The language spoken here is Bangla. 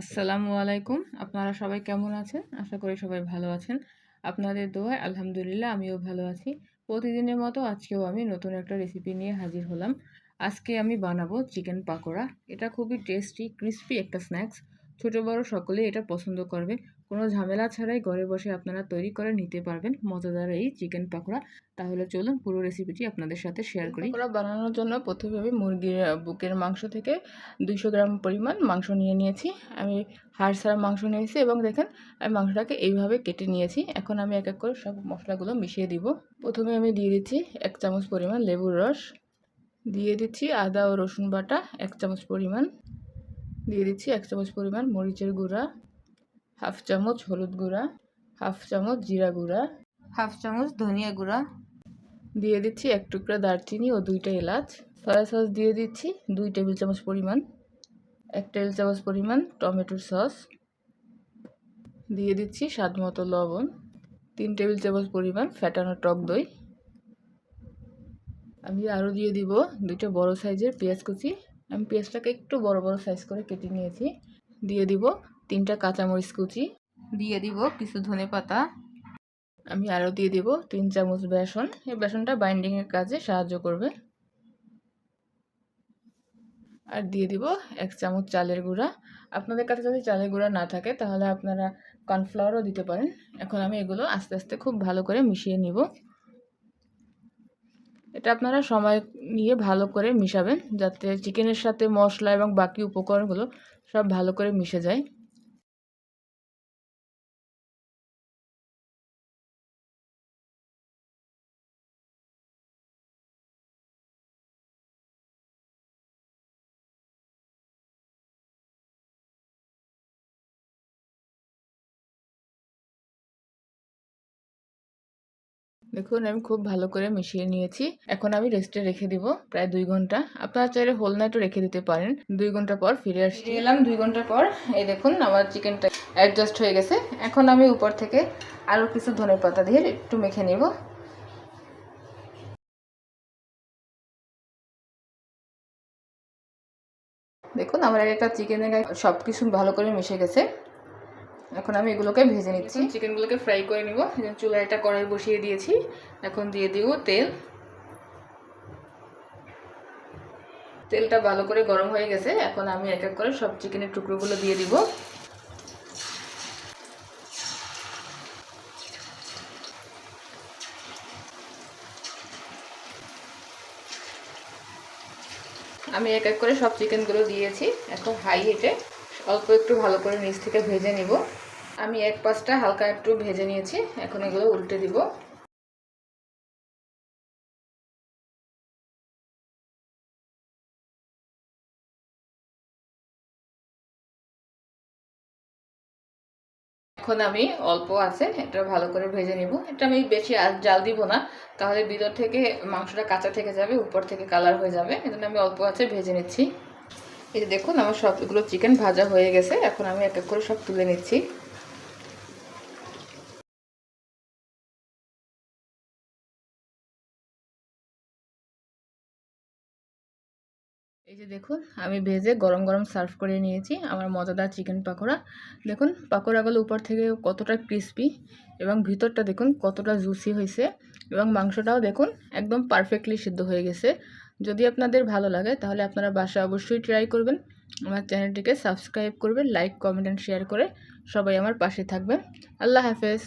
আসসালামু আলাইকুম। আপনারা সবাই কেমন আছেন? আশা করি সবাই ভালো আছেন। আপনাদের দোয়ায় আলহামদুলিল্লাহ আমিও ভালো আছি। প্রতিদিনের মতো আজকেও আমি নতুন একটা রেসিপি নিয়ে হাজির হলাম। আজকে আমি বানাবো চিকেন পাকোড়া। এটা খুবই টেস্টি, ক্রিসপি একটা স্ন্যাক্স। ছোট বড় সকলেই এটা পছন্দ করবে। কোনো ঝামেলা ছাড়াই ঘরে বসে আপনারা তৈরি করে নিতে পারবেন মজাদার এই চিকেন পাকোড়া। তাহলে চলুন পুরো রেসিপিটি আপনাদের সাথে শেয়ার করি। পাকোড়া বানানোর জন্য প্রথমে আমি মুরগির বুকের মাংস থেকে 200 গ্রাম পরিমাণ মাংস নিয়ে নিয়েছি। আমি হাড় ছাড়া মাংস নিয়েছি এবং দেখেন আমি মাংসটাকে এইভাবে কেটে নিয়েছি। এখন আমি এক এক করে সব মশলাগুলো মিশিয়ে দিব। প্রথমে আমি দিয়ে দিচ্ছি 1 চামচ পরিমাণ লেবুর রস, দিয়ে দিচ্ছি আদা ও রসুন বাটা 1 চামচ পরিমাণ, দিয়ে দিচ্ছি 1 চামচ পরিমাণ মরিচের গুঁড়া, হাফ চামচ হলুদ গুঁড়া, হাফ চামচ জিরা গুঁড়া, হাফ চামচ ধনিয়া গুঁড়া, দিয়ে দিচ্ছি 1 টুকরা দারচিনি ও 2টা এলাচ। সয়া সস দিয়ে দিচ্ছি 2 টেবিল চামচ পরিমাণ, 1 টেবিল চামচ পরিমাণ টমেটোর সস, দিয়ে দিচ্ছি স্বাদ মতো লবণ, 3 টেবিল চামচ পরিমাণ ফ্যাটানো টক দই। আমি আরও দিয়ে দিব 2টা বড় সাইজের পেঁয়াজ কুচি। আমি পেঁয়াজটাকে একটু বড় বড় সাইজ করে কেটে নিয়েছি। দিয়ে দিব 3টা কাঁচামরিচ কুচি, দিয়ে দিব কিছু ধনেপাতা। আমি আরও দিয়ে দিব 3 চামচ বেসন। এই বেসনটা বাইন্ডিংয়ের কাজে সাহায্য করবে। আর দিয়ে দিব 1 চামচ চালের গুঁড়া। আপনাদের কাছে যদি চালের গুঁড়া না থাকে তাহলে আপনারা কর্নফ্লাওয়ারও দিতে পারেন। এখন আমি এগুলো আস্তে আস্তে খুব ভালো করে মিশিয়ে নিব। এটা আপনারা সময় নিয়ে ভালো করে মিশাবেন যাতে চিকেনের সাথে মশলা এবং বাকি উপকরণগুলো সব ভালো করে মিশে যায়। দেখুন আমি খুব ভালো করে মিশিয়ে নিয়েছি। এখন আমি রেস্টে রেখে দিব প্রায় 2 ঘন্টা। আপনারা চাইলে হোল নাইটও রেখে দিতে পারেন। 2 ঘন্টা পর ফিরে আসছি। এলাম 2 ঘন্টা পর। এই দেখুন আমার চিকেনটা অ্যাডজাস্ট হয়ে গেছে। এখন আমি উপর থেকে আরও কিছু ধনেপাতা দিয়ে একটু মেখে নেব। দেখুন আমার একটা চিকেনের গায়ে সব কিছু ভালো করে মিশে গেছে। এখন আমি এগুলোকে ভেজে নিচ্ছি। চিকেনগুলোকে ফ্রাই করে নিব। চুলায় একটা কড়াই বসিয়ে দিয়েছি। এখন দিয়ে দিব তেল। তেলটা ভালো করে গরম হয়ে গেছে। এখন আমি এক এক করে সব চিকেনের টুকরোগুলো দিয়ে দিব। আমি এক এক করে সব চিকেনগুলো দিয়েছি। এখন হাই হিটে অল্প একটু ভালো করে নিচ থেকে ভেজে নিব। আমি এক পাশটা হালকা একটু ভেজে নিয়েছি। এখন এগুলো উল্টে দিব। এখন আমি অল্প আছে এটা ভালো করে ভেজে নিব। এটা আমি বেশি জাল দিব না, তাহলে ভিতর থেকে মাংসটা কাঁচা থেকে যাবে, উপর থেকে কালার হয়ে যাবে। এজন্য আমি অল্প আছে ভেজে নিচ্ছি। এই যে দেখুন আমার সবগুলো চিকেন ভাজা হয়ে গেছে। এখন আমি এক এক করে সব তুলে নিচ্ছি। এই যে দেখুন আমি ভেজে গরম গরম সার্ভ করে নিয়েছি আমার মজাদার চিকেন পাকোড়া। দেখুন পাকোড়াগুলো উপর থেকে কতটা ক্রিস্পি এবং ভিতরটা দেখুন কতটা জুসি হয়েছে এবং মাংসটাও দেখুন একদম পারফেক্টলি সিদ্ধ হয়ে গেছে। যদি আপনাদের ভালো লাগে তাহলে আপনারা বাসায় অবশ্যই ট্রাই করবেন। আমার চ্যানেলটিকে সাবস্ক্রাইব করবেন, লাইক কমেন্ট অ্যান্ড শেয়ার করে সবাই আমার পাশে থাকবেন। আল্লাহ হাফেজ।